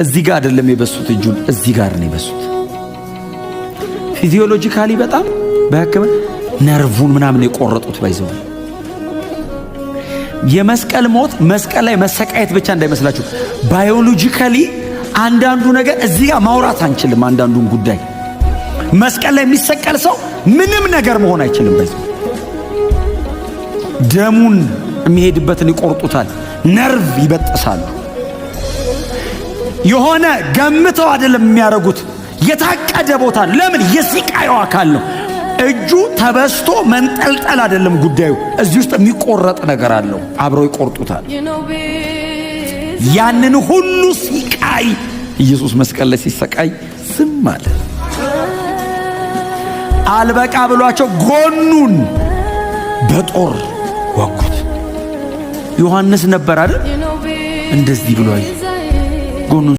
እዚህ ጋር አይደለም የበሱት፣ እጁን እዚህ ጋር ነው የበሱት። ፊዚዮሎጂካሊ በጣም በሕክምና ነርቡን ምናምን የቆረጡት ባይዘው። የመስቀል ሞት መስቀል ላይ መሰቃየት ብቻ እንዳይመስላችሁ፣ ባዮሎጂካሊ አንዳንዱ ነገር እዚህ ጋር ማውራት አንችልም። አንዳንዱን ጉዳይ መስቀል ላይ የሚሰቀል ሰው ምንም ነገር መሆን አይችልም። ባይዘው ደሙን የሚሄድበትን ይቆርጡታል፣ ነርቭ ይበጥሳሉ። የሆነ ገምተው አይደለም የሚያረጉት፣ የታቀደ ቦታ። ለምን? የስቃዩ አካል ነው። እጁ ተበስቶ መንጠልጠል አይደለም ጉዳዩ። እዚህ ውስጥ የሚቆረጥ ነገር አለው፣ አብረው ይቆርጡታል። ያንን ሁሉ ስቃይ ኢየሱስ መስቀል ላይ ሲሰቃይ ዝም አለ። አልበቃ ብሏቸው ጎኑን በጦር ወጉት። ዮሐንስ ነበር አይደል እንደዚህ ብሎ ጎኑን